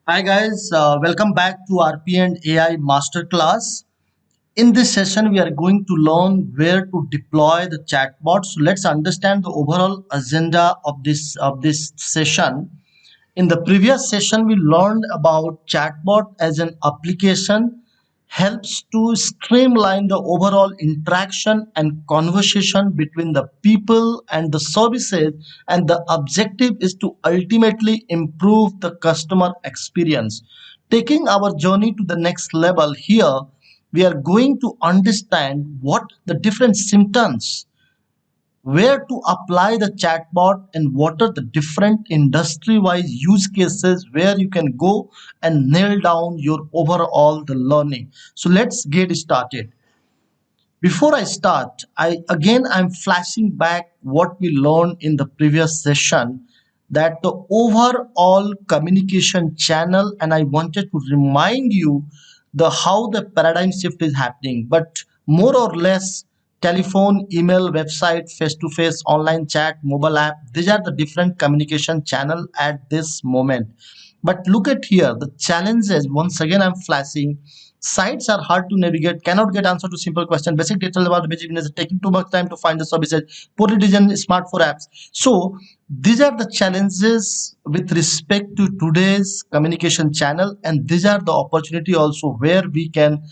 Hi guys, welcome back to RP and AI Masterclass. In this session, we are going to learn where to deploy the chatbot. So let's understand the overall agenda of this session. In the previous session, we learned about chatbot as an application helps to streamline the overall interaction and conversation between the people and the services, and the objective is to ultimately improve the customer experience. Taking our journey to the next level here, we are going to understand what the different symptoms, where to apply the chatbot, and what are the different industry wise use cases where you can go and nail down your overall the learning. So let's get started. Before I start, I'm flashing back what we learned in the previous session, that the overall communication channel, and I wanted to remind you the how the paradigm shift is happening. But more or less, telephone, email, website, face to face, online chat, mobile app, these are the different communication channel at this moment. But look at here, the challenges, once again I'm flashing. Sites are hard to navigate, cannot get answer to simple question, basic details about the basic business, taking too much time to find the services, poorly designed smart for apps. So these are the challenges with respect to today's communication channel, and these are the opportunity also where we can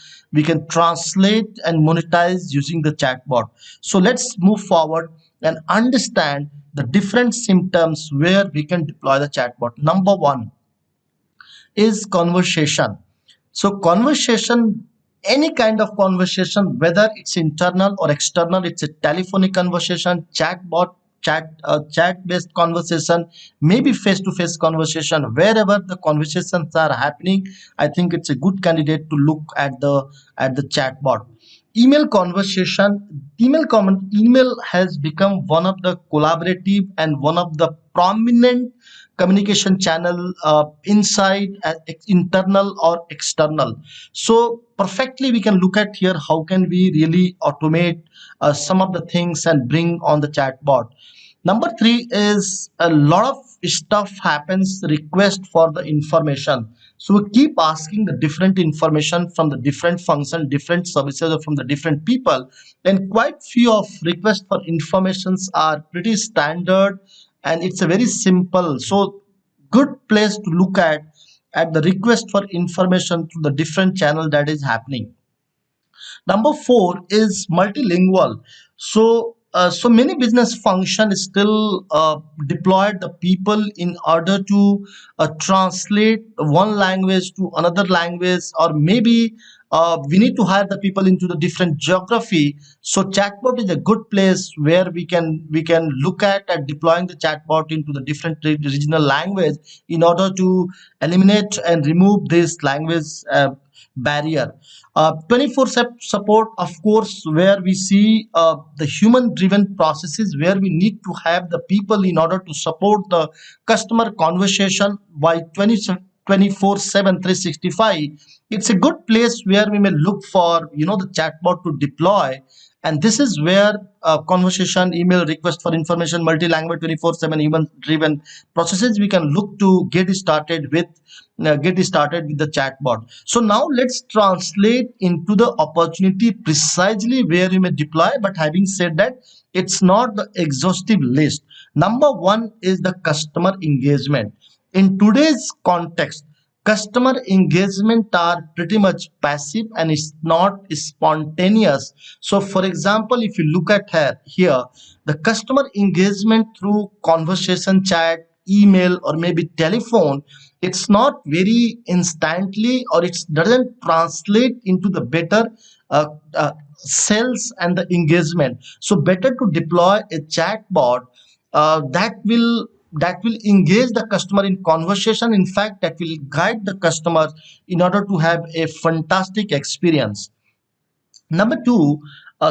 translate and monetize using the chatbot. So let's move forward and understand the different symptoms where we can deploy the chatbot. Number one is conversation. So conversation, any kind of conversation, whether it's internal or external, it's a telephonic conversation, chatbot, chat based conversation, maybe face to face conversation, wherever the conversations are happening, I think it's a good candidate to look at the chatbot. Email conversation, email has become one of the collaborative and one of the prominent communication channel, inside, internal or external. So perfectly we can look at here how can we really automate some of the things and bring on the chatbot. Number three is a lot of stuff happens request for the information. So we keep asking the different information from the different function, different services, or from the different people, and quite few of requests for informations are pretty standard, and it's a very simple. So good place to look at the request for information to the different channel that is happening. Number four is multilingual. So many business functions still deployed the people in order to translate one language to another language, or maybe we need to hire the people into the different geography. So chatbot is a good place where we can look at deploying the chatbot into the different regional language in order to eliminate and remove this language barrier. 24/7 support, of course, where we see the human driven processes where we need to have the people in order to support the customer conversation by 24/7 365. It's a good place where we may look for the chatbot to deploy. And this is where conversation, email, request for information, multi-language, 24/7 human driven processes we can look to get started with the chatbot. So now let's translate into the opportunity precisely where you may deploy. But having said that, it's not the exhaustive list. Number one is the customer engagement. In today's context, customer engagement are pretty much passive and it's not spontaneous. So for example, if you look at here, the customer engagement through conversation, chat, email, or maybe telephone, it's not very instantly, or it doesn't translate into the better uh, sales and the engagement. So better to deploy a chatbot that will engage the customer in conversation. In fact, that will guide the customer in order to have a fantastic experience. Number two,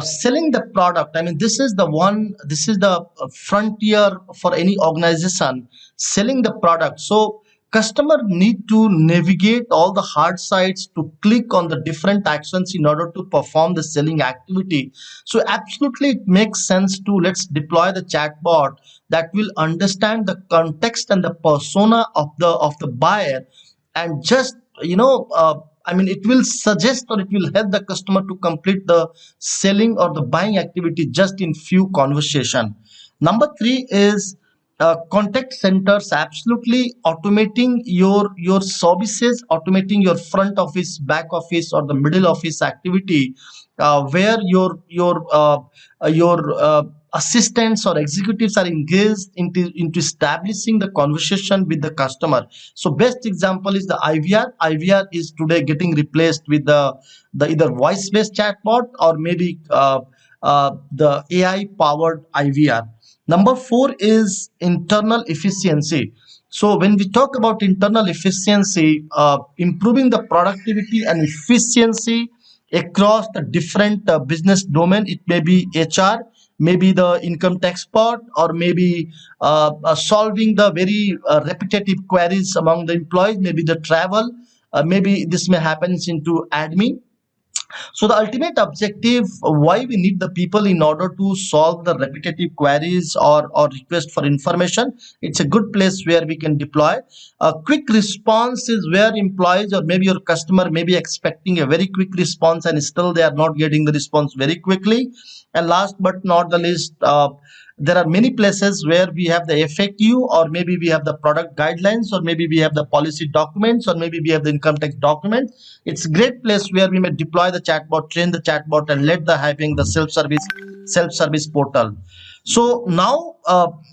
selling the product. I mean, this is the frontier for any organization, selling the product. So customer need to navigate all the hard sites to click on the different actions in order to perform the selling activity. So absolutely it makes sense to let's deploy the chatbot that will understand the context and the persona of the buyer, and just I mean, it will suggest or it will help the customer to complete the selling or the buying activity just in few conversation. Number three is contact centers, absolutely automating your services, automating your front office, back office, or the middle office activity, where your assistants or executives are engaged into establishing the conversation with the customer. So best example is the IVR. IVR is today getting replaced with the either voice based chatbot or maybe the AI powered IVR. Number four is internal efficiency. So when we talk about internal efficiency, improving the productivity and efficiency across the different business domain, it may be HR, maybe the income tax part, or maybe solving the very repetitive queries among the employees, maybe the travel, maybe this may happen into admin. So the ultimate objective, why we need the people in order to solve the repetitive queries or request for information, it's a good place where we can deploy. A quick response is where employees or maybe your customer may be expecting a very quick response and still they are not getting the response very quickly. And last but not the least, there are many places where we have the FAQ, or maybe we have the product guidelines, or maybe we have the policy documents, or maybe we have the income tax documents. It's a great place where we may deploy the chatbot, train the chatbot, and let the having the self-service portal. So now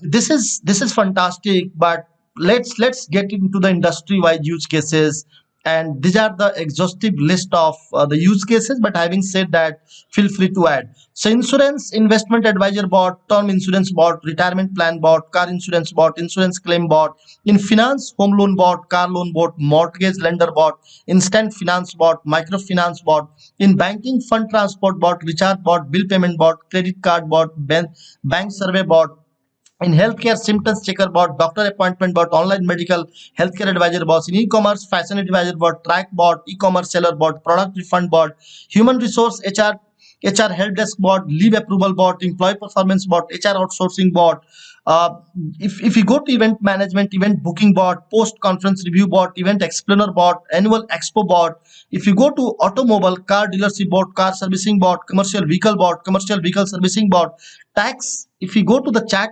this is fantastic, but let's get into the industry-wide use cases. And these are the exhaustive list of the use cases. But having said that, feel free to add. So insurance investment advisor bot, term insurance bot, retirement plan bot, car insurance bot, insurance claim bot. In finance, home loan bot, car loan bot, mortgage lender bot, instant finance bot, microfinance bot. In banking, fund transport bot, recharge bot, bill payment bot, credit card bot, bank survey bot. In healthcare, symptoms checker bot, doctor appointment bot, online medical healthcare advisor bots. In e-commerce, fashion advisor bot, track bot, e-commerce seller bot, product refund bot. Human resource, HR help desk bot, leave approval bot, employee performance bot, HR outsourcing bot. uh, if you go to event management, event booking bot, post conference review bot, event explainer bot, annual expo bot. If you go to automobile, car dealership bot, car servicing bot, commercial vehicle bot, commercial vehicle servicing bot. Tax, if you go to the chat,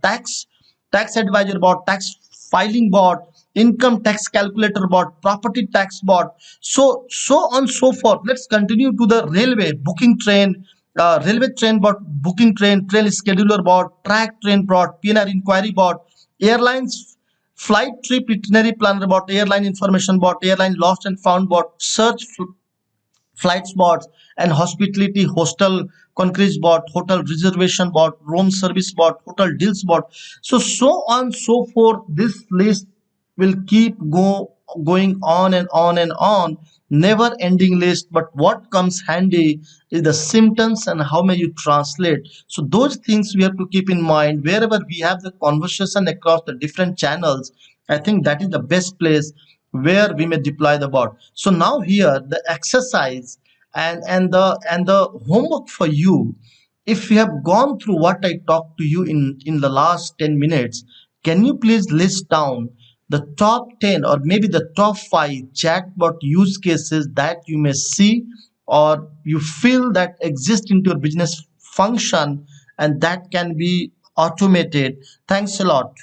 tax advisor bot, tax filing bot, income tax calculator bot, property tax bot. So on so forth. Let's continue to the railway booking train, railway train bot, booking train scheduler bot, track train bot, PNR inquiry bot, airlines flight trip itinerary planner bot, airline information bot, airline lost and found bot, search flights bots, and hospitality hostel concierge bot, hotel reservation bot, room service bot, hotel deals bot. So on so forth. This list will keep going on and on and on, never ending list. But what comes handy is the symptoms and how may you translate. So those things we have to keep in mind wherever we have the conversation across the different channels. I think that is the best place where we may deploy the bot. So now here the exercise and the homework for you. If you have gone through what I talked to you in the last 10 minutes, can you please list down the top 10 or maybe the top 5 chatbot use cases that you may see or you feel that exist into your business function and that can be automated? Thanks a lot.